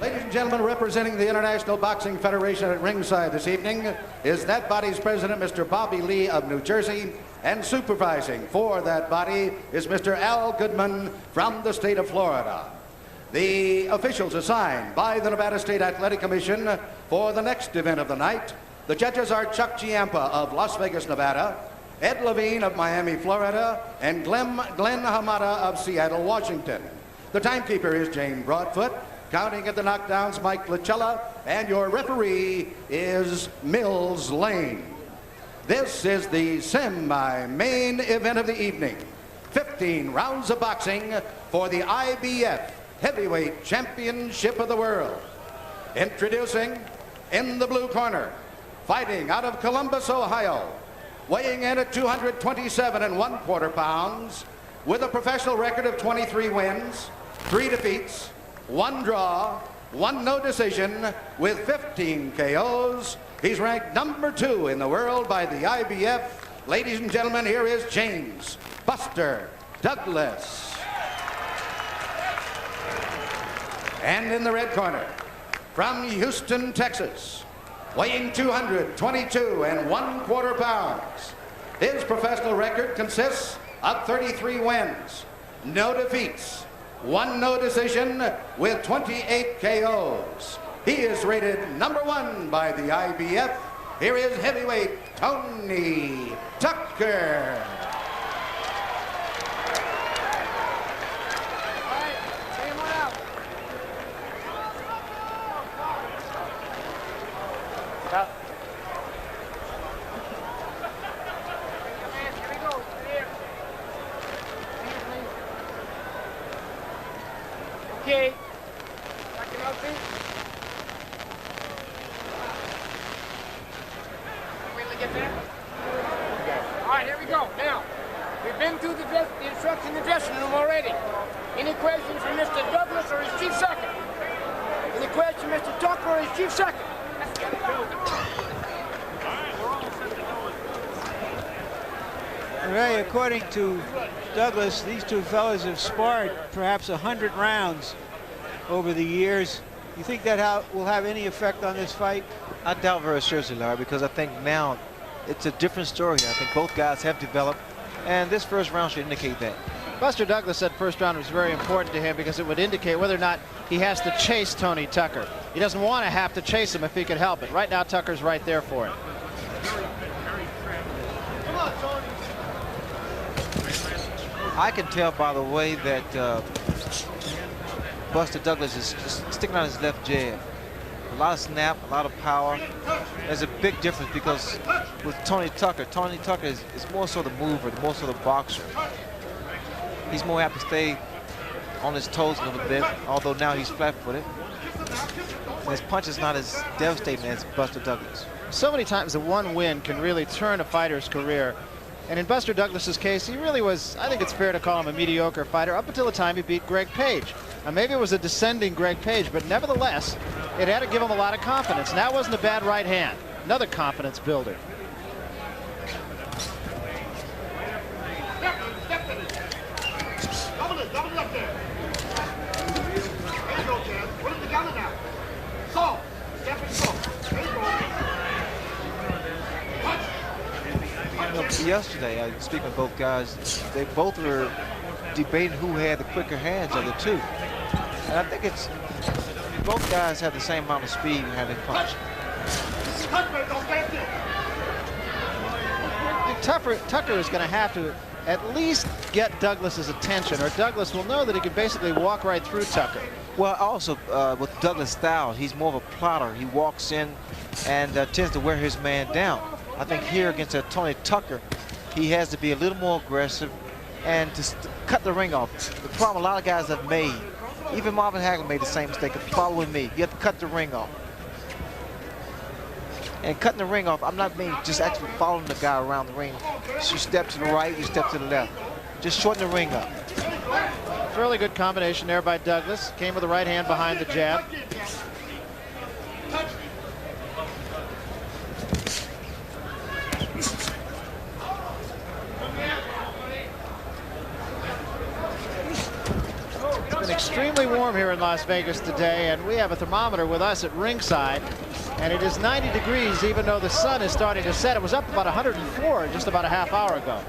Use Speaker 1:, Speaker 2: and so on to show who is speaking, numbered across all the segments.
Speaker 1: Ladies and gentlemen, representing the International Boxing Federation at ringside this evening is that body's president, Mr. Bobby Lee of New Jersey, and supervising for that body is Mr. Al Goodman from the state of Florida. The officials assigned by the Nevada State Athletic Commission for the next event of the night, the judges are Chuck Giampa of Las Vegas, Nevada, Ed Levine of Miami, Florida, and Glenn Hamada of Seattle, Washington. The timekeeper is Jane Broadfoot. Counting at the knockdowns, Mike Lachella, and your referee is Mills Lane. This is the semi-main event of the evening. 15 rounds of boxing for the IBF Heavyweight Championship of the World. Introducing, in the blue corner, fighting out of Columbus, Ohio, weighing in at 227 1/4 pounds, with a professional record of 23 wins, 3 defeats, 1 draw, 1 no decision, with 15 KOs. He's ranked number 2 in the world by the IBF. Ladies and gentlemen, here is James Buster Douglas. And in the red corner, from Houston, Texas, weighing 222 1/4 pounds. His professional record consists of 33 wins, no defeats, 1 no decision, with 28 KOs. He is rated number 1 by the IBF. Here is heavyweight Tony Tucker.
Speaker 2: Okay. Wait till I get there. All right, here we go. Now, we've been through the instructions in the dressing room already. Any questions for Mr. Douglas or his chief second? Any question, Mr. Tucker or his chief second?
Speaker 3: Ray, according to Douglas, these two fellas have sparred perhaps 100 rounds over the years. You think that will have any effect on this fight?
Speaker 4: I doubt very seriously, Larry, because I think now it's a different story. I think both guys have developed, and this first round should indicate that.
Speaker 5: Buster Douglas said first round was very important to him because it would indicate whether or not he has to chase Tony Tucker. He doesn't want to have to chase him if he could help it. Right now, Tucker's right there for him.
Speaker 4: I can tell by the way that Buster Douglas is just sticking out his left jab. A lot of snap, a lot of power. There's a big difference because with Tony Tucker is more so the mover, more so the boxer. He's more apt to stay on his toes a little bit, although now he's flat-footed. And his punch is not as devastating as Buster Douglas.
Speaker 5: So many times that one win can really turn a fighter's career. And in Buster Douglas's case, he really was, I think it's fair to call him a mediocre fighter up until the time he beat Greg Page. Now, maybe it was a descending Greg Page, but nevertheless, it had to give him a lot of confidence. And that wasn't a bad right hand. Another confidence builder.
Speaker 4: Yesterday, I was speaking with both guys. They both were debating who had the quicker hands of the two. And I think it's both guys have the same amount of speed and how they punch.
Speaker 5: Tucker is going to have to at least get Douglas's attention, or Douglas will know that he can basically walk right through Tucker.
Speaker 4: Well, also with Douglas' style, he's more of a plotter. He walks in and tends to wear his man down. I think here against Tony Tucker, he has to be a little more aggressive and just cut the ring off. The problem a lot of guys have made, even Marvin Hagler made the same mistake, following me. You have to cut the ring off. And cutting the ring off, I'm not meaning just actually following the guy around the ring. You step to the right, you step to the left. Just shorten the ring up.
Speaker 5: Fairly good combination there by Douglas. Came with the right hand behind the jab. It's been extremely warm here in Las Vegas today, and we have a thermometer with us at ringside, and it is 90 degrees even though the sun is starting to set. It was up about 104 just about a half hour ago.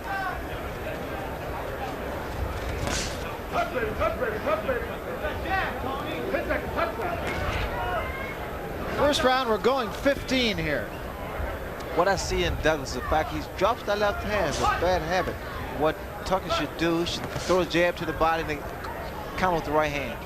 Speaker 5: First round, we're going 15 here.
Speaker 4: What I see in Douglas is the fact he drops that left hand. It's a bad habit. What Tucker should do, he should throw a jab to the body and then counter with the right hand.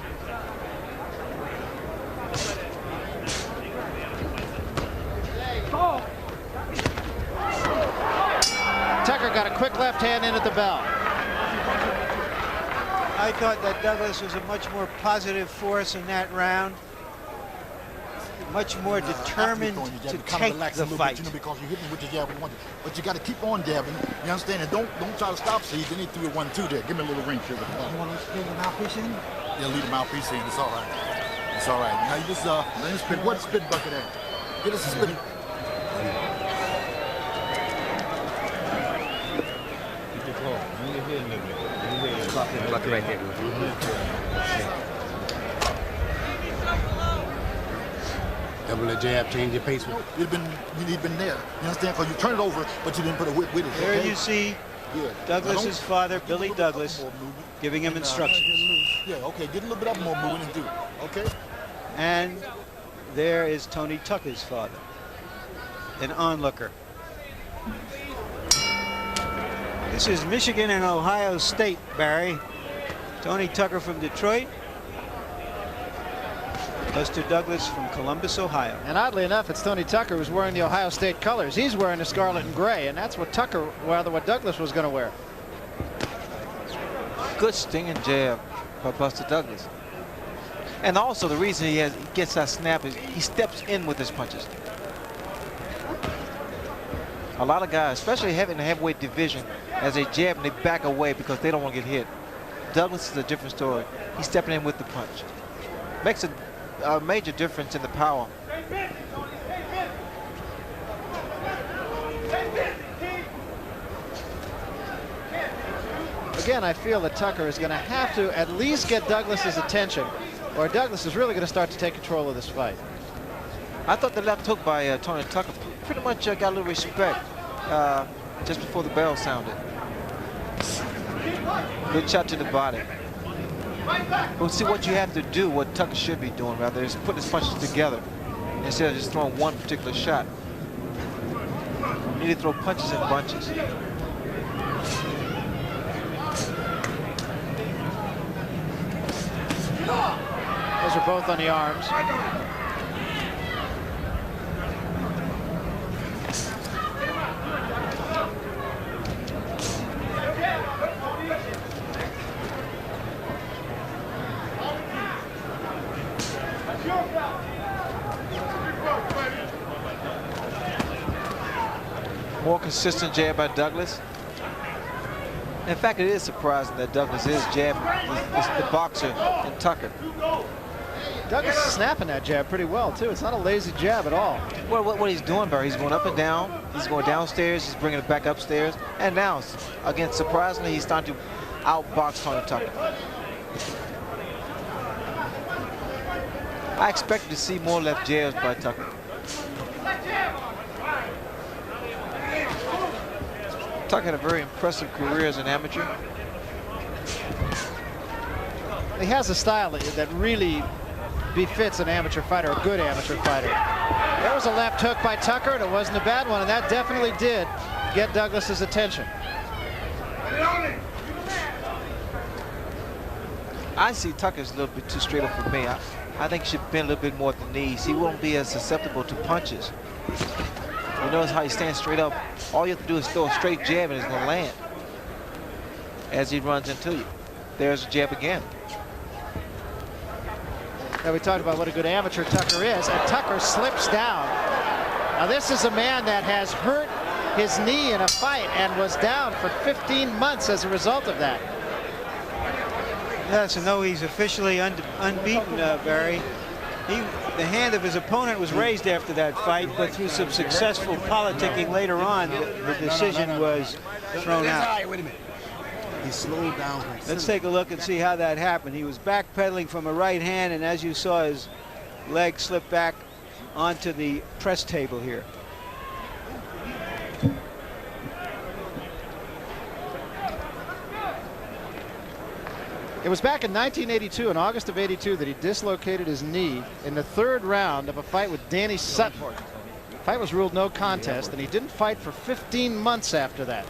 Speaker 5: Tucker got a quick left hand in at the bell.
Speaker 3: I thought that Douglas was a much more positive force in that round. Much more determined to take the fight.
Speaker 6: Because you hit me with the jab, but you got to keep on jabbing. You understand? And don't try to stop. See, then he threw a 1-2 there. Give me a little ring here. You want to leave the mouthpiece in? Yeah, leave the mouthpiece in. It's all right. It's all right. Now you just let him spit. What spit bucket at? Get us a spit.
Speaker 7: Keep it close. Bring your head a little bit. Bring your head.
Speaker 8: Bucket right there.
Speaker 7: Double the jab, change your pace.
Speaker 6: You'd been there. You understand? Because you turn it over, but you didn't put a whip with it.
Speaker 3: There
Speaker 6: okay?
Speaker 3: you see Douglas's father, Billy Douglas, giving him instructions.
Speaker 6: Yeah, okay. Get a little bit up more moving and do it. Okay?
Speaker 3: And there is Tony Tucker's father, an onlooker. This is Michigan and Ohio State, Barry. Tony Tucker from Detroit. Buster Douglas from Columbus, Ohio.
Speaker 5: And oddly enough, it's Tony Tucker who's wearing the Ohio State colors. He's wearing the scarlet and gray, and that's what what Douglas was going to wear.
Speaker 4: Good stinging jab by Buster Douglas. And also the reason he gets that snap is he steps in with his punches. A lot of guys, especially in the heavyweight division, as they jab and they back away because they don't want to get hit. Douglas is a different story. He's stepping in with the punch. Makes a major difference in the power.
Speaker 5: Again, I feel that Tucker is going to have to at least get Douglas's attention, or Douglas is really going to start to take control of this fight.
Speaker 4: I thought the left hook by Tony Tucker pretty much got a little respect just before the bell sounded. Good shot to the body. We'll see what you have to do, what Tucker should be doing, rather, is put his punches together instead of just throwing one particular shot. You need to throw punches in bunches.
Speaker 5: Those are both on the arms.
Speaker 4: More consistent jab by Douglas. In fact, it is surprising that Douglas is jabbing the boxer in Tucker.
Speaker 5: Douglas is snapping that jab pretty well, too. It's not a lazy jab at all.
Speaker 4: Well, what he's doing, Barry, he's going up and down. He's going downstairs. He's bringing it back upstairs. And now, again, surprisingly, he's starting to outbox Tony Tucker. I expected to see more left jabs by Tucker. Tucker had a very impressive career as an amateur.
Speaker 5: He has a style that really befits an amateur fighter, a good amateur fighter. There was a left hook by Tucker, and it wasn't a bad one, and that definitely did get Douglas's attention.
Speaker 4: I see Tucker's a little bit too straight up for me. I think he should bend a little bit more at the knees. He won't be as susceptible to punches. You notice how he stands straight up. All you have to do is throw a straight jab and it's going to land as he runs into you. There's a jab again.
Speaker 5: Now, we talked about what a good amateur Tucker is, and Tucker slips down. Now, this is a man that has hurt his knee in a fight and was down for 15 months as a result of that.
Speaker 3: Yes, and though he's officially unbeaten, Barry, the hand of his opponent was raised after that fight, but through some successful politicking later on, the decision was thrown out.
Speaker 7: Wait a minute. He slowed down.
Speaker 3: Let's take a look and see how that happened. He was backpedaling from a right hand, and as you saw, his leg slipped back onto the press table here.
Speaker 5: It was back in 1982, in August of '82, that he dislocated his knee in the 3rd round of a fight with Danny Sutton. The fight was ruled no contest, and he didn't fight for 15 months after that.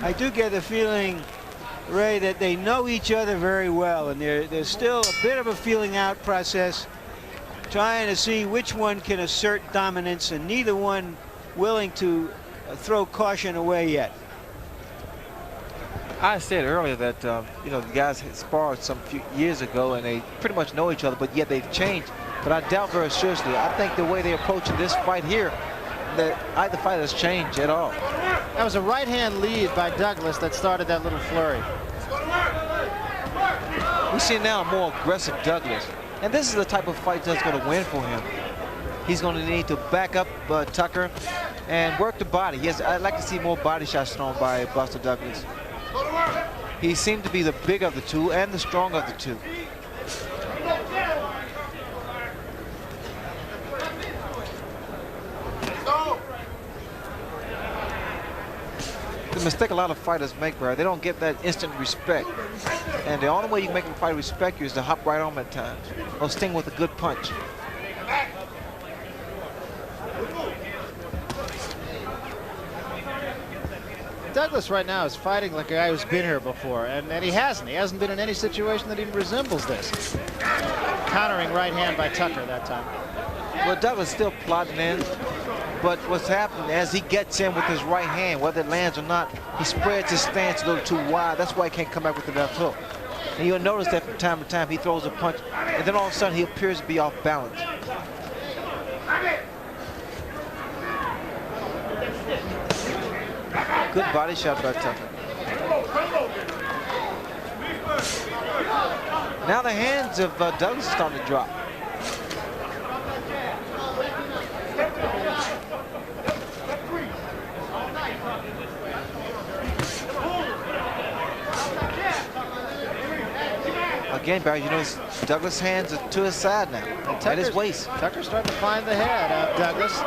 Speaker 3: I do get the feeling, Ray, that they know each other very well, and there's still a bit of a feeling out process, trying to see which one can assert dominance, and neither one willing to throw caution away yet.
Speaker 4: I said earlier that you know, the guys had sparred some few years ago, and they pretty much know each other, but yet they've changed. But I doubt very seriously. I think the way they're approaching this fight here, that either fight has changed at all.
Speaker 5: That was a right-hand lead by Douglas that started that little flurry.
Speaker 4: We see now a more aggressive Douglas. And this is the type of fight that's going to win for him. He's going to need to back up Tucker and work the body. Yes, I'd like to see more body shots thrown by Buster Douglas. He seemed to be the bigger of the two and the stronger of the two. The mistake a lot of fighters make, Barry, they don't get that instant respect. And the only way you can make a fighter respect you is to hop right on at times or sting with a good punch.
Speaker 5: Douglas right now is fighting like a guy who's been here before, and he hasn't. He hasn't been in any situation that even resembles this. Countering right hand by Tucker that time.
Speaker 4: Well, Douglas still plotting in, but what's happening as he gets in with his right hand, whether it lands or not, he spreads his stance a little too wide. That's why he can't come back with the left hook. And you'll notice that from time to time he throws a punch, and then all of a sudden he appears to be off balance. Good body shot by Tucker. Now the hands of Douglas are starting to drop. Again, Barry, you notice Douglas' hands are to his side now, at his waist.
Speaker 5: Tucker's starting to find the head of Douglas.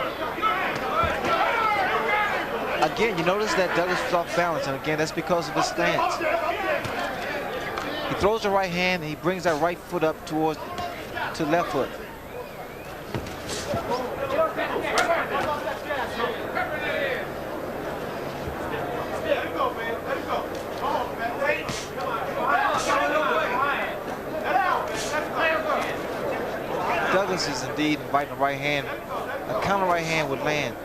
Speaker 4: Again, you notice that Douglas was off balance, and again, that's because of his stance. He throws the right hand, and he brings that right foot up towards to left foot. Douglas is indeed inviting a right hand. A counter right hand would land.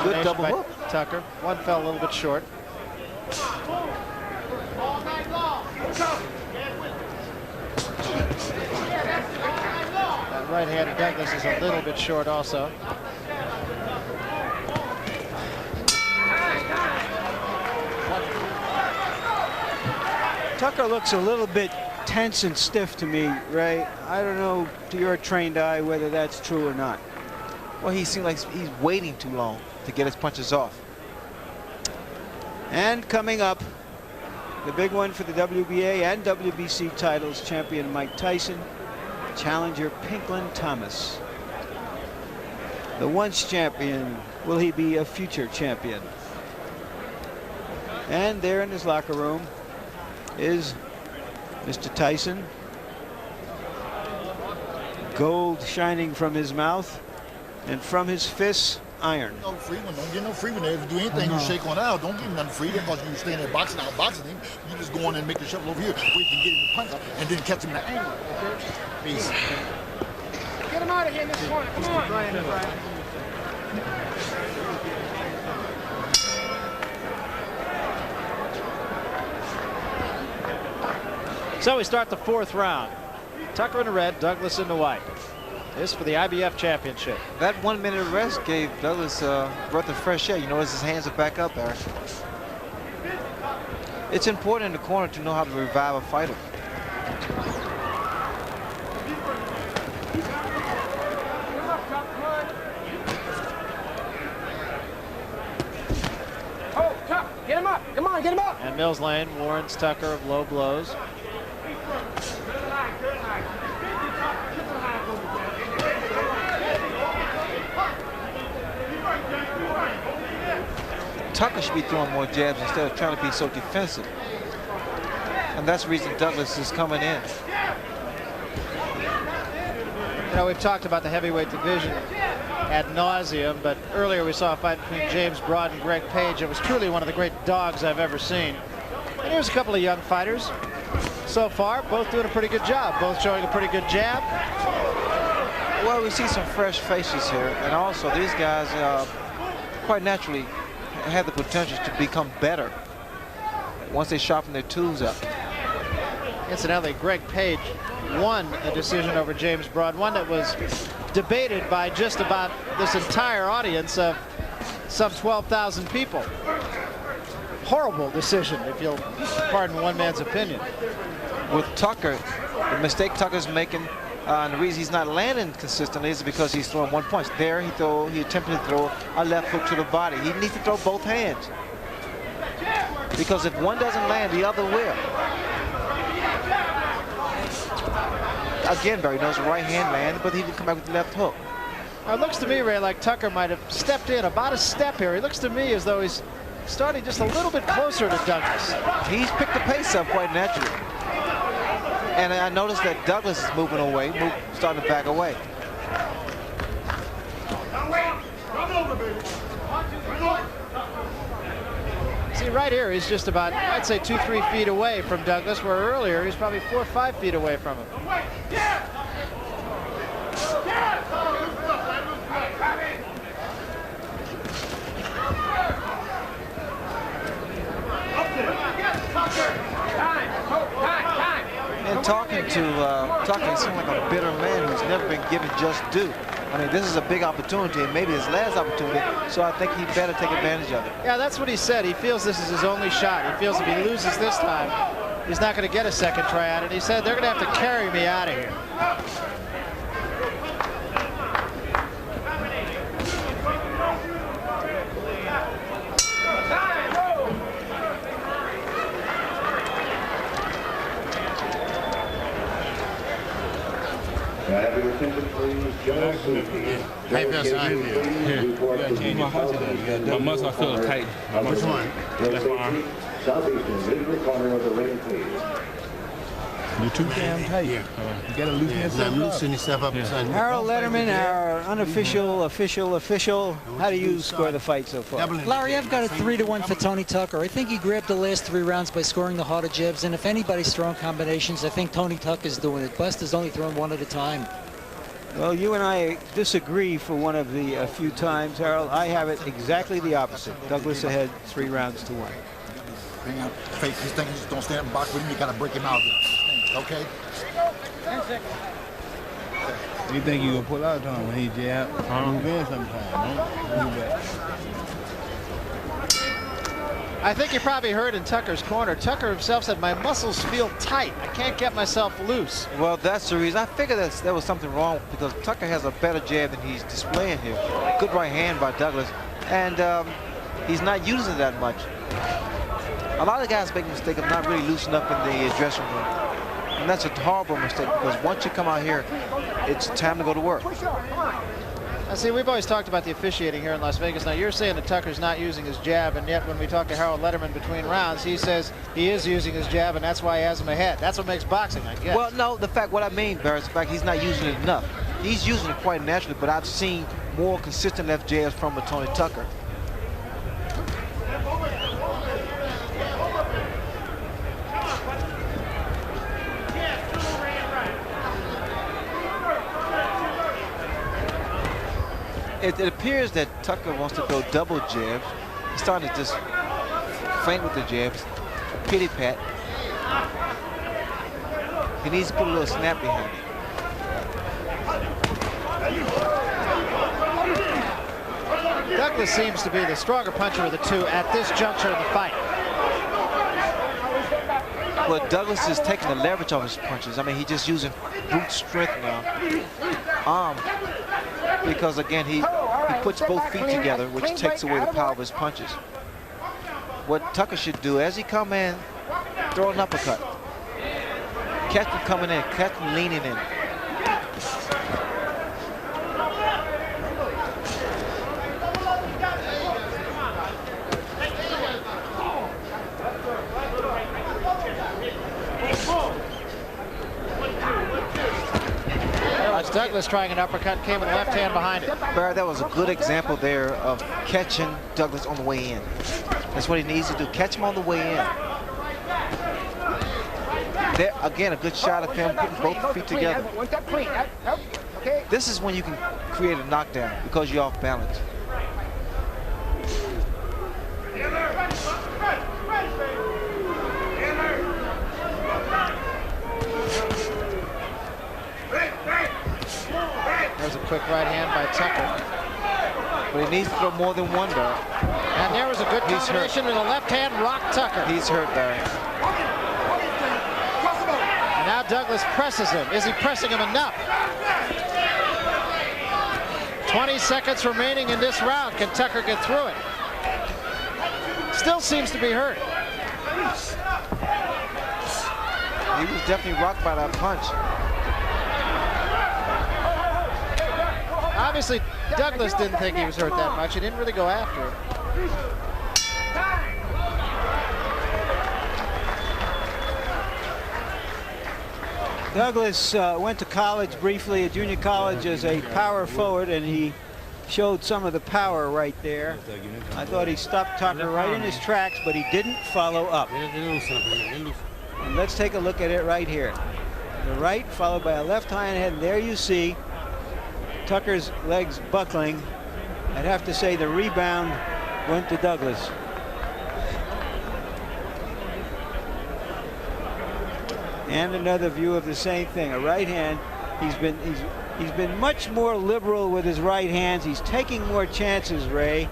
Speaker 4: Good double hook.
Speaker 5: Tucker. One fell a little bit short. That right hand of Douglas is a little bit short also.
Speaker 3: Tucker looks a little bit tense and stiff to me, Ray. I don't know to your trained eye whether that's true or not.
Speaker 4: Well, he seems like he's waiting too long to get his punches off.
Speaker 3: And coming up, the big one for the WBA and WBC titles, champion Mike Tyson, challenger Pinklon Thomas. The once champion, will he be a future champion? And there in his locker room is Mr. Tyson. Gold shining from his mouth, and from his fists, iron.
Speaker 6: No free one. Don't get no free one there. If you do anything, you shake one out. Don't give him nothing free because you stay there boxing him. You just go on and make the shuffle over here, wait to get him the punch, and then catch him in the angle. Okay? Peace.
Speaker 2: Get him out of here in this corner. Come on.
Speaker 5: So we start the 4th round. Tucker in the red, Douglas in the white. This for the IBF championship.
Speaker 4: That 1 minute rest gave Douglas a breath of fresh air. You notice his hands are back up there. It's important in the corner to know how to revive a fighter.
Speaker 2: Oh, Tuck, get him up. Come on, get him up.
Speaker 5: And Mills Lane warns Tucker of low blows.
Speaker 4: Tucker should be throwing more jabs instead of trying to be so defensive. And that's the reason Douglas is coming in.
Speaker 5: You know, we've talked about the heavyweight division ad nauseum, but earlier we saw a fight between James Broad and Greg Page. It was truly one of the great dogs I've ever seen. And here's a couple of young fighters. So far, both doing a pretty good job, both showing a pretty good jab.
Speaker 4: Well, we see some fresh faces here, and also these guys quite naturally have the potential to become better once they sharpen their tools up.
Speaker 5: Incidentally, Greg Page won a decision over James Broad, one that was debated by just about this entire audience of some 12,000 people. Horrible decision, if you'll pardon one man's opinion.
Speaker 4: With Tucker, the mistake Tucker's making, and the reason he's not landing consistently is because he's throwing one punch. There he attempted to throw a left hook to the body. He needs to throw both hands, because if one doesn't land, the other will. Again, Barry knows the right hand lands, but he can come back with the left hook.
Speaker 5: Now, it looks to me, Ray, like Tucker might have stepped in about a step here. It looks to me as though he's starting just a little bit closer to Douglas.
Speaker 4: He's picked the pace up quite naturally. And I noticed that Douglas is moving away, starting to back away.
Speaker 5: See, right here, he's just about, I'd say, 2-3 feet away from Douglas, where earlier he's probably 4 or 5 feet away from him.
Speaker 4: And talking seems like a bitter man who's never been given just due. I mean, this is a big opportunity, and maybe his last opportunity, so I think he better take advantage of it.
Speaker 5: Yeah, that's what he said. He feels this is his only shot. He feels if he loses this time, he's not going to get a second try at it. He said, they're going to have to carry me out of here.
Speaker 7: Hey, that's how I feel. You gotta change my heart today. My muscle, I feel tight. Which one? Left arm. You're too damn tight. You gotta loosen yourself up. Loosen yourself up.
Speaker 3: Harold Letterman, our unofficial, official. How do you score the fight so far?
Speaker 8: Larry, I've got a 3-1 for Tony Tucker. I think he grabbed the last 3 rounds by scoring the harder jabs, and if anybody's throwing combinations, I think Tony Tucker's doing it. Buster's only throwing one at a time.
Speaker 3: Well, you and I disagree for one of the few times, Harold. I have it exactly the opposite. Douglas ahead 3 rounds to 1.
Speaker 6: Hang out, face. He's thinking he's just gonna stand up and box with him. You gotta break him out. Okay.
Speaker 2: 10 seconds.
Speaker 7: You think you gonna pull out on him when he jab? Move in sometime, no? Move back.
Speaker 5: I think you probably heard in Tucker's corner. Tucker himself said, my muscles feel tight. I can't get myself loose.
Speaker 4: Well, that's the reason. I figured that there was something wrong because Tucker has a better jab than he's displaying here. Good right hand by Douglas, and he's not using that much. A lot of guys make the mistake of not really loosening up in the dressing room. And that's a horrible mistake because once you come out here, it's time to go to work.
Speaker 5: Now, see, we've always talked about the officiating here in Las Vegas. Now, you're saying that Tucker's not using his jab, and yet when we talk to Harold Letterman between rounds, he says he is using his jab, and that's why he has him ahead. That's what makes boxing, I guess.
Speaker 4: Well, no, what I mean, Barry, is the fact he's not using it enough. He's using it quite naturally, but I've seen more consistent left jabs from Tony Tucker. It appears that Tucker wants to throw double jabs. He's starting to just feint with the jabs, pity pat. He needs to put a little snap behind it.
Speaker 5: Douglas seems to be the stronger puncher of the two at this juncture of the fight.
Speaker 4: Well, Douglas is taking the leverage off his punches. I mean, he's just using brute strength now. Because again, he puts both feet together, which takes away the power of his punches. What Tucker should do, as he come in, throw an uppercut. Catch him coming in, catch him leaning in.
Speaker 5: Douglas trying an uppercut, came with the left hand behind it.
Speaker 4: Barry, that was a good example there of catching Douglas on the way in. That's what he needs to do, catch him on the way in. There, again, a good shot of him putting both feet together. This is when you can create a knockdown because you're off balance.
Speaker 5: There's a quick right hand by Tucker.
Speaker 4: But he needs to throw more than one, Barry.
Speaker 5: And there was a good combination with a left hand rock Tucker.
Speaker 4: He's hurt, Barry.
Speaker 5: And now Douglas presses him. Is he pressing him enough? 20 seconds remaining in this round. Can Tucker get through it? Still seems to be hurt.
Speaker 4: He was definitely rocked by that punch.
Speaker 5: Obviously, Douglas didn't think he was hurt that much. He didn't really go after it.
Speaker 3: Douglas went to college briefly, at junior college, as a power forward, and he showed some of the power right there. I thought he stopped Tucker right in his tracks, but he didn't follow up. And let's take a look at it right here. The right followed by a left high hand. There you see Tucker's legs buckling. I'd have to say the rebound went to Douglas. And another view of the same thing, a right hand. He's been much more liberal with his right hands. He's taking more chances, Ray.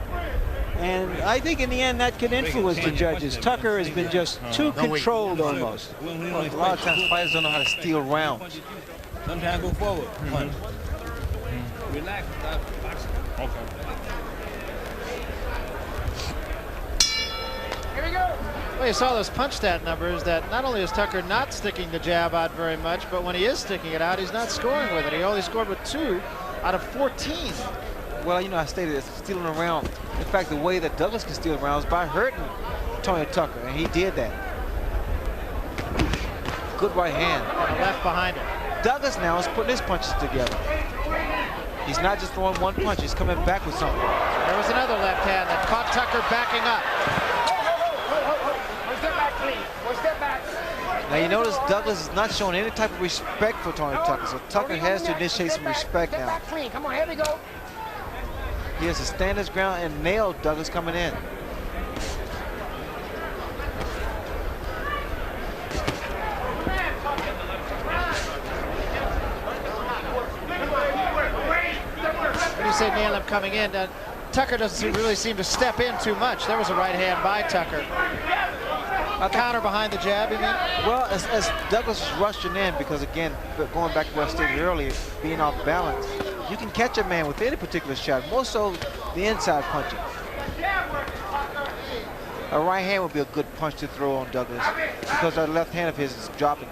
Speaker 3: And I think in the end that could influence the judges. Tucker has been just too controlled almost.
Speaker 4: Well, a lot of times fighters don't know how to steal rounds.
Speaker 7: Sometimes go forward. Relax. Okay.
Speaker 2: Here we go.
Speaker 5: Well, you saw those punch stat numbers that not only is Tucker not sticking the jab out very much, but when he is sticking it out, he's not scoring with it. He only scored with 2 out of 14.
Speaker 4: Well, you know, I stated it's stealing a round. In fact, the way that Douglas can steal rounds is by hurting Tony Tucker, and he did that. Good right hand.
Speaker 5: And the left behind him.
Speaker 4: Douglas now is putting his punches together. He's not just throwing one punch, he's coming back with something.
Speaker 5: There was another left hand that caught Tucker backing up.
Speaker 2: One step back, please. One step back.
Speaker 4: Now you notice Douglas is not showing any type of respect for Tony Tucker, so Tucker has to initiate some respect now.
Speaker 2: Back clean. Come on, here we go.
Speaker 4: He has to stand his ground and nail Douglas coming in.
Speaker 5: When you say nail him coming in, Tucker doesn't really seem to step in too much. There was a right hand by Tucker. A counter behind the jab, you mean?
Speaker 4: Well, as Douglas is rushing in, because again, going back to what I stated earlier, being off balance, you can catch a man with any particular shot, more so the inside punching. A right hand would be a good punch to throw on Douglas because that left hand of his is dropping.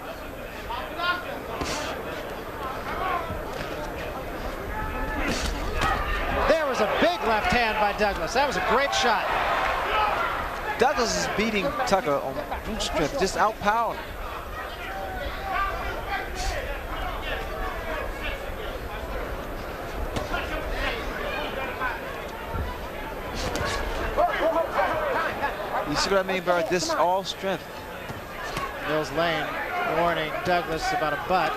Speaker 5: There was a big left hand by Douglas. That was a great shot.
Speaker 4: Douglas is beating Tucker on brute strength, just outpowering. You see what I mean, Barry? This is all strength.
Speaker 5: Mills Lane warning Douglas about a butt.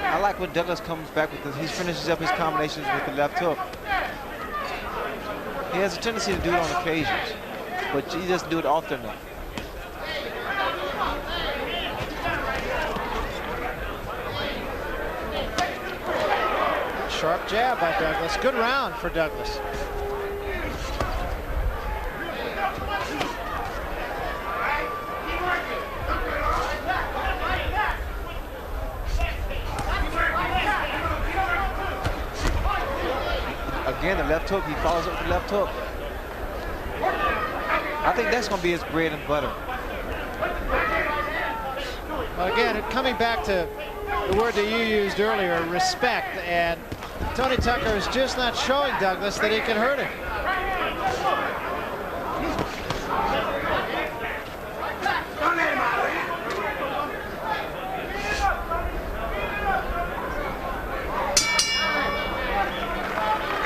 Speaker 4: I like when Douglas comes back with this. He finishes up his combinations with the left hook. He has a tendency to do it on occasions, but he doesn't do it often enough.
Speaker 5: Sharp jab by Douglas. Good round for Douglas.
Speaker 4: left hook. He follows up with the left hook. I think that's going to be his bread and butter.
Speaker 5: Well, again, coming back to the word that you used earlier, respect, and Tony Tucker is just not showing Douglas that he can hurt him.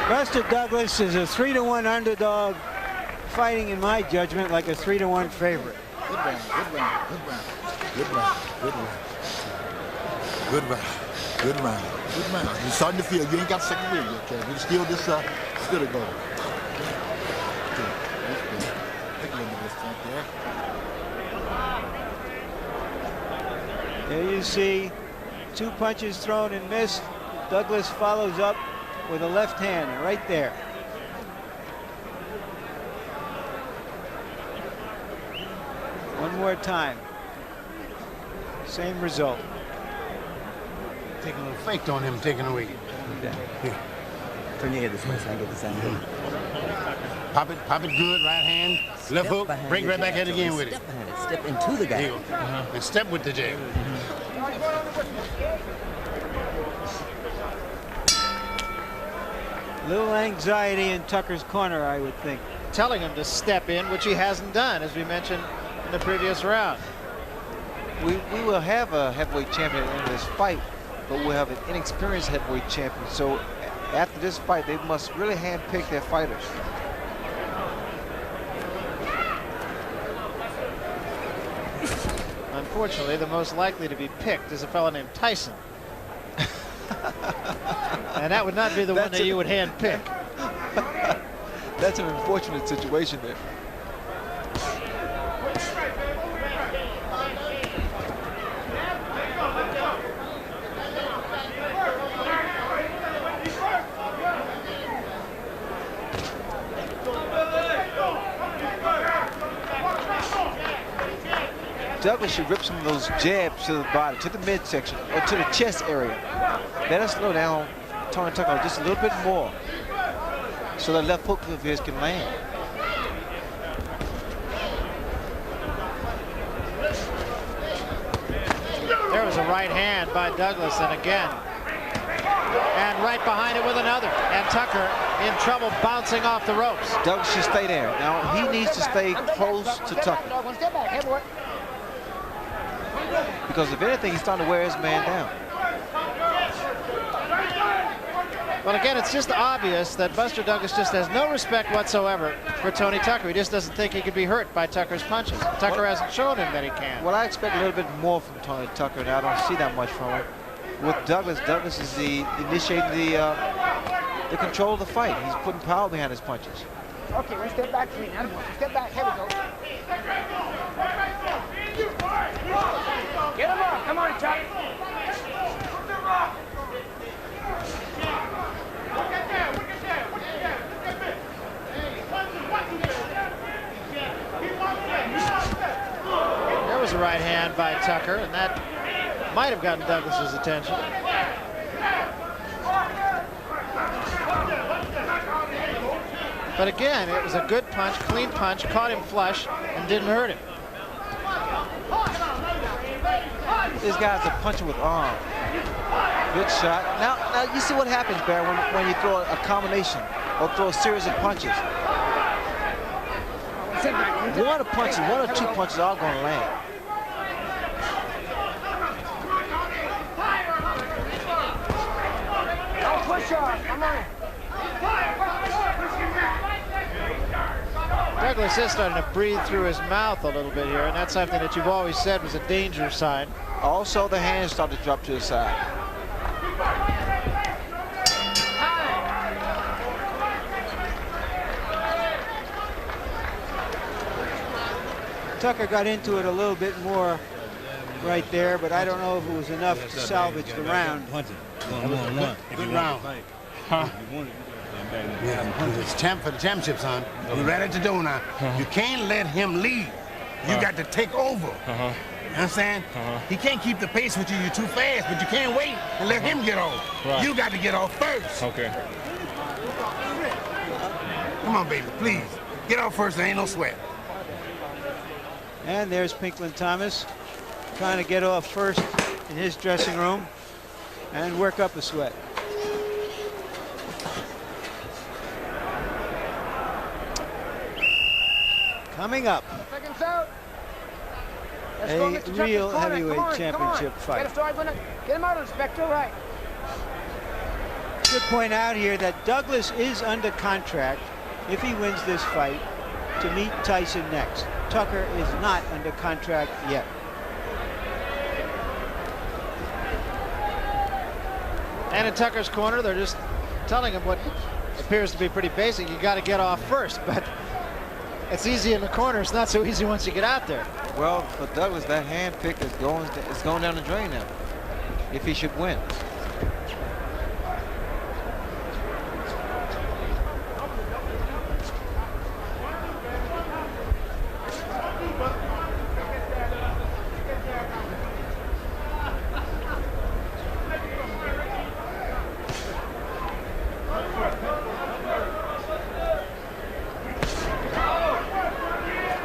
Speaker 3: Buster Douglas is a 3-to-1 underdog, fighting, in my judgment, like a 3-to-1 favorite.
Speaker 6: Good round, good round, good round, good round, good round. Good round, good round, good round. You're starting to feel you ain't got second wheel yet, Kev. You're still this still to go. Good. Take a look at this right there.
Speaker 3: There you see 2 punches thrown and missed. Douglas follows up with a left hand right there. One more time. Same result.
Speaker 9: Taking a little faked on him, taking away.
Speaker 10: Here. Turn your head this way so I get the same thing.
Speaker 9: Pop it good, right hand, left hook, break right back at it again with it.
Speaker 10: Step behind it, step into the guy.
Speaker 9: There you go. And step with the jab.
Speaker 3: Little anxiety in Tucker's corner, I would think.
Speaker 5: Telling him to step in, which he hasn't done, as we mentioned in the previous round.
Speaker 4: We will have a heavyweight champion in this fight, but we'll have an inexperienced heavyweight champion. So after this fight, they must really handpick their fighters.
Speaker 5: Unfortunately, the most likely to be picked is a fellow named Tyson. And that would not be the one that you would hand pick.
Speaker 4: That's an unfortunate situation there. Douglas should rip some of those jabs to the body, to the midsection, or to the chest area. Better slow down Tony Tucker just a little bit more so that left hook of his can land.
Speaker 5: There was a right hand by Douglas, and again. And right behind it with another. And Tucker in trouble bouncing off the ropes.
Speaker 4: Douglas should stay there. Now, he needs to stay close to Tucker. Because if anything, he's starting to wear his man down.
Speaker 5: Well, again, it's just obvious that Buster Douglas just has no respect whatsoever for Tony Tucker. He just doesn't think he could be hurt by Tucker's punches. Tucker hasn't shown him that he can.
Speaker 4: Well, I expect a little bit more from Tony Tucker, and I don't see that much from him. With Douglas, Douglas is initiating the control of the fight. He's putting power behind his punches.
Speaker 2: Okay, one step back, clean. Step back, here we go. Get him up, come on, Chuck.
Speaker 5: There was a right hand by Tucker, and that might have gotten Douglas's attention. But again, it was a good punch, clean punch, caught him flush, and didn't hurt him.
Speaker 4: This guy's a puncher with arm. Good shot. Now you see what happens, Barry, when you throw a combination or throw a series of punches. One or two punches are going to land.
Speaker 2: Push off, come on.
Speaker 5: Douglas is starting to breathe through his mouth a little bit here, and that's something that you've always said was a danger sign.
Speaker 4: Also, the hands start to drop to the side.
Speaker 3: Tucker got into it a little bit more right there, but I don't know if it was enough to salvage the round.
Speaker 9: Good round. Huh? Yeah, it's champ for the championship, son. We're right at the door now. You can't let him lead. You got to take over. You understand? He can't keep the pace with you. You're too fast, but you can't wait and let him get off.
Speaker 7: Right.
Speaker 9: You got to get off first.
Speaker 7: Okay.
Speaker 9: Come on, baby, please. Get out first, there ain't no sweat.
Speaker 3: And there's Pinklin Thomas trying to get off first in his dressing room and work up a sweat. Coming up,
Speaker 2: Seconds out. Let's
Speaker 3: a
Speaker 2: go, Mr. Tucker's
Speaker 3: real
Speaker 2: corner.
Speaker 3: heavyweight
Speaker 2: Come on,
Speaker 3: championship
Speaker 2: come on.
Speaker 3: fight.
Speaker 2: Gotta start with it. Get him out, Inspector. Right.
Speaker 3: Should point out here that Douglas is under contract, if he wins this fight, to meet Tyson next. Tucker is not under contract yet.
Speaker 5: And in Tucker's corner, they're just telling him what appears to be pretty basic. You got to get off first, but it's easy in the corner. It's not so easy once you get out there.
Speaker 4: Well, for Douglas, that hand pick is going down the drain now, if he should win.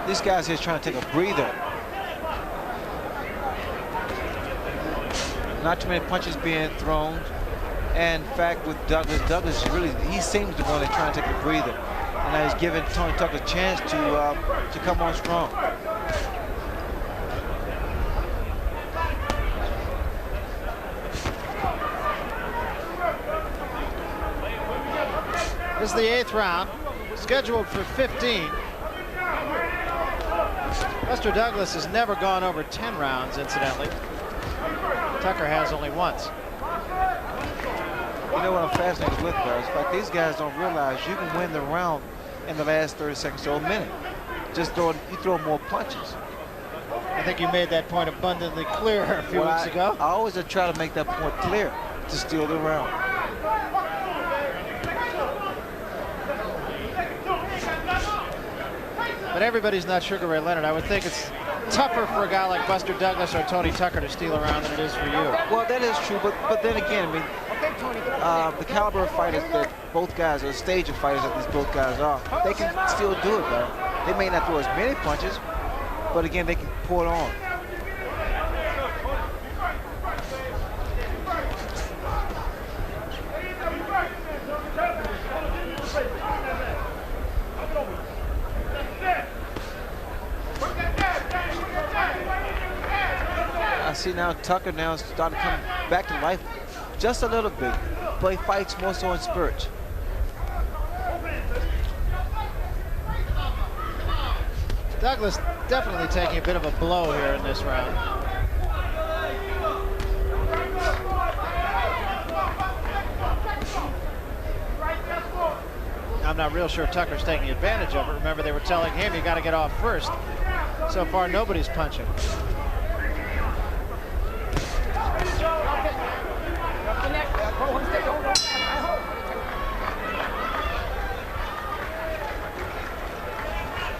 Speaker 4: These guys here trying to take a breather. Not too many punches being thrown. And in fact, with Douglas really, he seems to want to try and take a breather. And now he's giving Tony Tucker a chance to come on strong.
Speaker 5: This is the 8th round, scheduled for 15. Buster Douglas has never gone over 10 rounds, incidentally. Tucker has only once.
Speaker 4: You know what I'm fascinated with, though? In fact, these guys don't realize you can win the round in the last 30 seconds to a minute. Just you throw more punches.
Speaker 5: I think you made that point abundantly clear a few weeks ago.
Speaker 4: I always try to make that point clear to steal the round.
Speaker 5: But everybody's not Sugar Ray Leonard. I would think it's tougher for a guy like Buster Douglas or Tony Tucker to steal a round than it is for you.
Speaker 4: Well, that is true, but then again, I mean, the caliber of fighters that both guys, or the stage of fighters that these both guys are, they can still do it, though. They may not throw as many punches, but again, they can pour it on. I see now Tucker now is starting to come back to life just a little bit, but he fights more so in spurts.
Speaker 5: Douglas definitely taking a bit of a blow here in this round. I'm not real sure Tucker's taking advantage of it. Remember, they were telling him you got to get off first. So far, nobody's punching.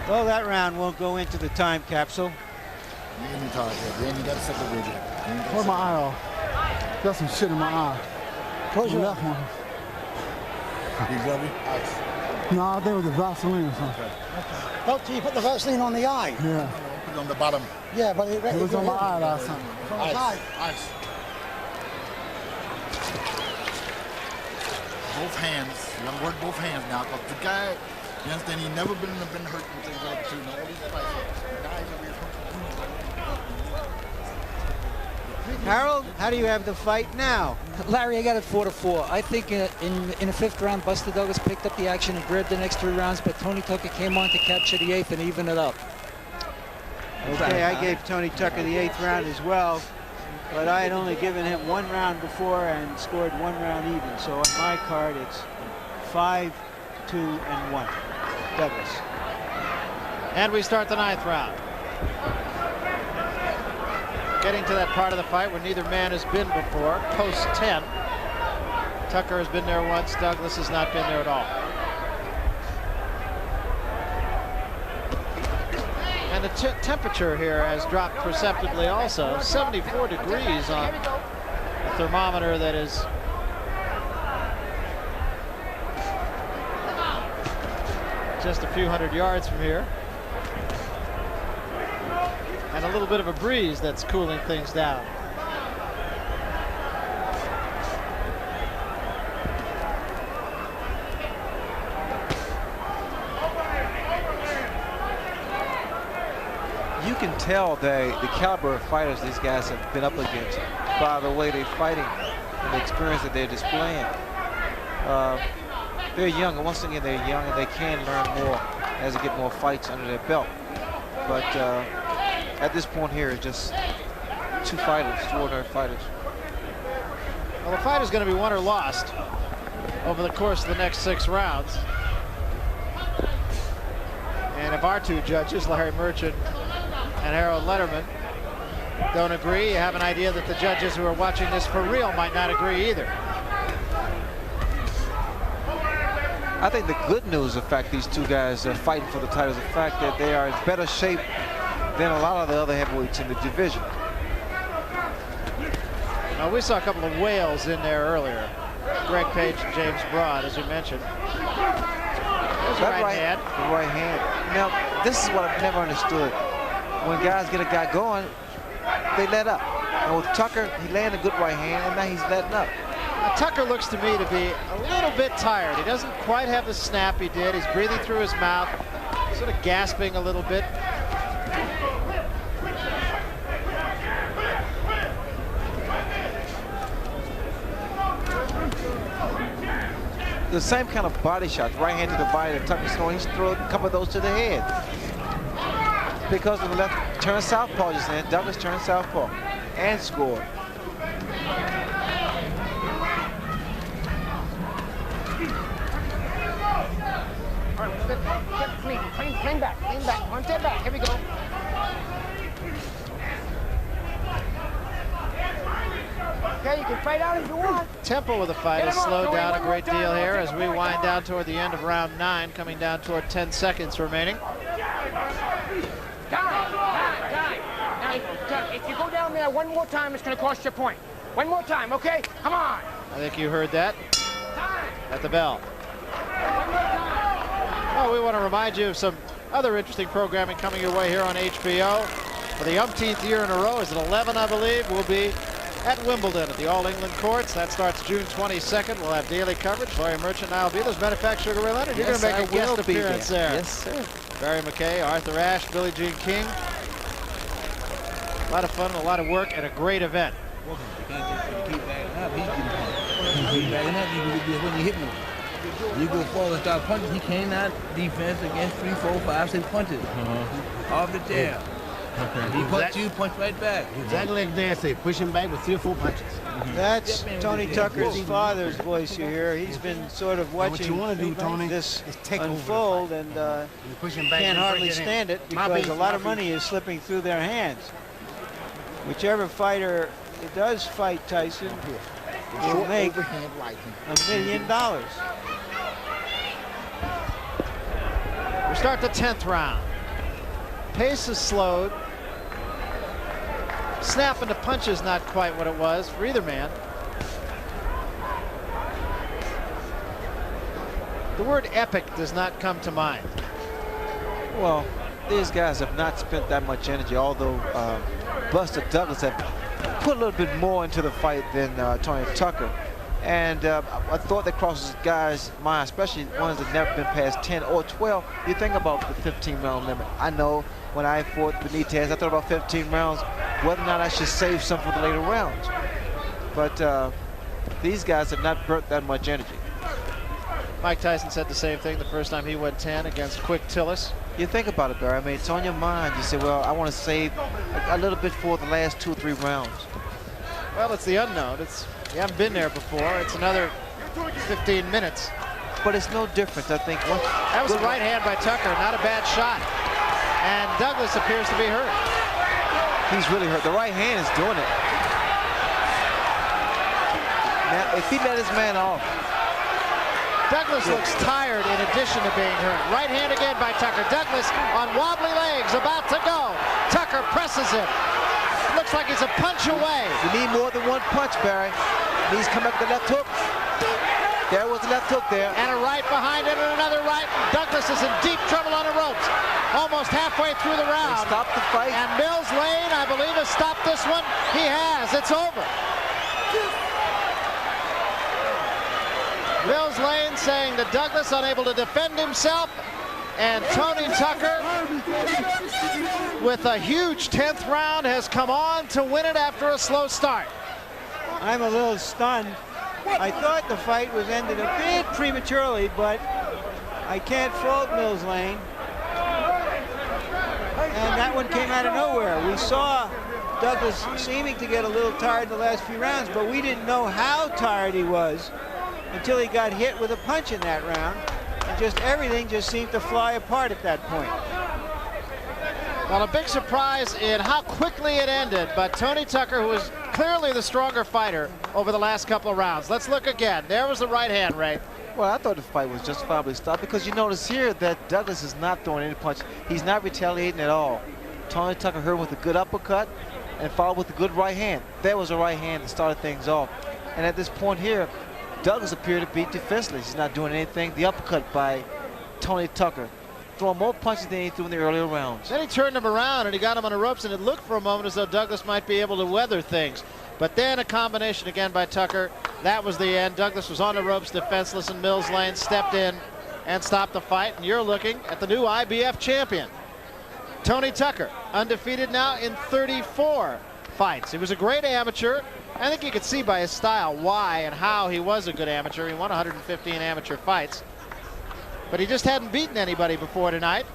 Speaker 3: Well, that round won't go into the time capsule.
Speaker 11: Where's my eye off? Got some shit in my eye.
Speaker 12: Close your
Speaker 11: left one. No, I think it was the Vaseline or something.
Speaker 12: Oh, so you put the Vaseline on the eye?
Speaker 11: Yeah.
Speaker 6: Put it on the bottom.
Speaker 12: Yeah, but
Speaker 11: it was on my eye last time.
Speaker 12: On his eye?
Speaker 6: Ice. Both hands. You gotta work both hands now. Cause the guy, you understand, he never been hurt and things like that too. Now all these fights, the guys over here hurt.
Speaker 3: Harold, how do you have the fight now?
Speaker 8: Larry, I got it 4-4. I think in the 5th round, Buster Douglas picked up the action and grabbed the next 3 rounds, but Tony Tucker came on to capture the 8th and even it up.
Speaker 3: Okay, I gave Tony Tucker the 8th round as well, but I had only given him 1 round before and scored 1 round even. So on my card, it's 5-2-1. Douglas.
Speaker 5: And we start the 9th round. Getting to that part of the fight where neither man has been before, post 10. Tucker has been there once, Douglas has not been there at all. And the temperature here has dropped perceptibly also. 74 degrees on a thermometer that is just a few hundred yards from here. And a little bit of a breeze that's cooling things down.
Speaker 4: You can tell the caliber of fighters these guys have been up against by the way they're fighting and the experience that they're displaying. They're young, and once again, they're young, and they can learn more as they get more fights under their belt. But at this point here, it's just two ordinary fighters.
Speaker 5: Well, the fight is going to be won or lost over the course of the next 6 rounds. And if our two judges, Larry Merchant and Harold Letterman, don't agree, you have an idea that the judges who are watching this for real might not agree either.
Speaker 4: I think the good news, the fact these two guys are fighting for the title, is the fact that they are in better shape than a lot of the other heavyweights in the division.
Speaker 5: Now, we saw a couple of whales in there earlier. Greg Page and James Broad, as you mentioned. There's a right hand.
Speaker 4: The right hand. Now, this is what I've never understood. When guys get a guy going, they let up. And with Tucker, he landed a good right hand, and now he's letting up.
Speaker 5: Now, Tucker looks to me to be a little bit tired. He doesn't quite have the snap he did. He's breathing through his mouth, sort of gasping a little bit.
Speaker 4: The same kind of body shots, right hand to the body that Tucker's throwing, he's throwing a couple of those to the head. Because of the left turn southpaw just then, Douglas turned southpaw and scored.
Speaker 2: All right, get clean back, one step back, here we go. Okay, you can fight out if you want.
Speaker 5: Tempo with the fight has slowed down a great deal here as we wind down toward the end of round 9, coming down toward 10 seconds remaining.
Speaker 2: Now, if you go down there one more time, it's going to cost you a point. One more time, okay? Come on.
Speaker 5: I think you heard that at the bell. Well, we want to remind you of some other interesting programming coming your way here on HBO. For the umpteenth year in a row, is it 11, I believe, will be at Wimbledon at the All England Courts. That starts June 22nd. We'll have daily coverage. Larry Merchant and I will be there. As a matter of fact, Sugar Ray Leonard, you're going to make a guest appearance there.
Speaker 4: Yes, sir.
Speaker 5: Barry McKay, Arthur Ashe, Billie Jean King. A lot of fun, a lot of work, and a great event.
Speaker 13: You go forward and start punching, he cannot defense against 3, 4, 5, 6 punches. Off the tail. He punch you, punch right back.
Speaker 9: Exactly like Dan say, push him back with 3 or 4 punches.
Speaker 3: That's Tony Tucker's father's voice you hear. He's been sort of watching
Speaker 9: what you want to do, Tony,
Speaker 3: this
Speaker 9: is take
Speaker 3: unfold
Speaker 9: over
Speaker 3: and
Speaker 9: back
Speaker 3: can't hardly stand it because a lot of money is slipping through their hands. Whichever fighter does fight Tyson will make $1 million.
Speaker 5: We start the 10th round. Pace is slowed. Snapping the punch is not quite what it was for either man. The word epic does not come to mind.
Speaker 4: Well, these guys have not spent that much energy, although Buster Douglas have put a little bit more into the fight than Tony Tucker. And I thought that crosses guys' mind, especially ones that never been past 10 or 12. You think about the 15-round limit. I know when I fought Benitez, I thought about 15 rounds, whether or not I should save some for the later rounds. But these guys have not burnt that much energy.
Speaker 5: Mike Tyson said the same thing the first time he went 10 against Quick Tillis.
Speaker 4: You think about it, Barry. I mean, it's on your mind. You say, well, I want to save a little bit for the last 2 or 3 rounds.
Speaker 5: Well, it's the unknown. You haven't been there before. It's another 15 minutes.
Speaker 4: But it's no different, I think.
Speaker 5: That was a right hand by Tucker, not a bad shot. And Douglas appears to be hurt.
Speaker 4: He's really hurt. The right hand is doing it. Now, if he let his man off.
Speaker 5: Douglas looks tired in addition to being hurt. Right hand again by Tucker. Douglas on wobbly legs, about to go. Tucker presses him. Looks like he's a punch away.
Speaker 4: You need more than one punch, Barry. He's coming up with the left hook. There was a left hook there.
Speaker 5: And a right behind it and another right. Douglas is in deep trouble on the ropes. Almost halfway through the round.
Speaker 4: They stopped the fight.
Speaker 5: And Mills Lane, I believe, has stopped this one. He has. It's over. Mills Lane saying that Douglas unable to defend himself. And Tony Tucker, with a huge 10th round, has come on to win it after a slow start.
Speaker 3: I'm a little stunned. I thought the fight was ended a bit prematurely, but I can't fault Mills Lane. And that one came out of nowhere. We saw Douglas seeming to get a little tired in the last few rounds, but we didn't know how tired he was until he got hit with a punch in that round. And just everything just seemed to fly apart at that point.
Speaker 5: Well, a big surprise in how quickly it ended, but Tony Tucker, who was clearly the stronger fighter over the last couple of rounds. Let's look again. There was the right hand, Ray.
Speaker 4: Well, I thought the fight was justifiably stopped because you notice here that Douglas is not throwing any punch. He's not retaliating at all. Tony Tucker hurt him with a good uppercut and followed with a good right hand. There was a right hand that started things off. And at this point here, Douglas appeared to be defenseless. He's not doing anything. The uppercut by Tony Tucker, throwing more punches than he threw in the earlier rounds.
Speaker 5: Then he turned him around and he got him on the ropes, and it looked for a moment as though Douglas might be able to weather things. But then a combination again by Tucker. That was the end. Douglas was on the ropes defenseless, and Mills Lane stepped in and stopped the fight. And you're looking at the new IBF champion, Tony Tucker, undefeated now in 34 fights. He was a great amateur. I think you could see by his style why and how he was a good amateur. He won 115 amateur fights. But he just hadn't beaten anybody before tonight.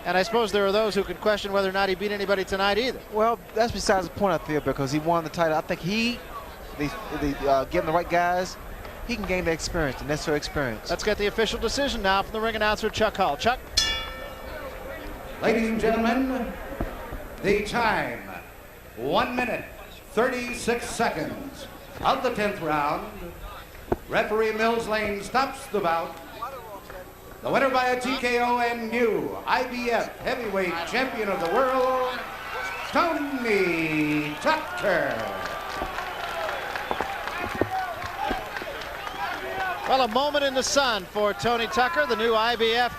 Speaker 5: And I suppose there are those who could question whether or not he beat anybody tonight either.
Speaker 4: Well, that's besides the point, I feel, because he won the title. I think getting the right guys, he can gain the experience, the necessary experience.
Speaker 5: Let's get the official decision now from the ring announcer, Chuck Hull. Chuck?
Speaker 1: Ladies and gentlemen, the time, 1 minute, 36 seconds of the 10th round. Referee Mills Lane stops the bout. The winner by a TKO and new IBF heavyweight champion of the world, Tony Tucker.
Speaker 5: Well, a moment in the sun for Tony Tucker, the new IBF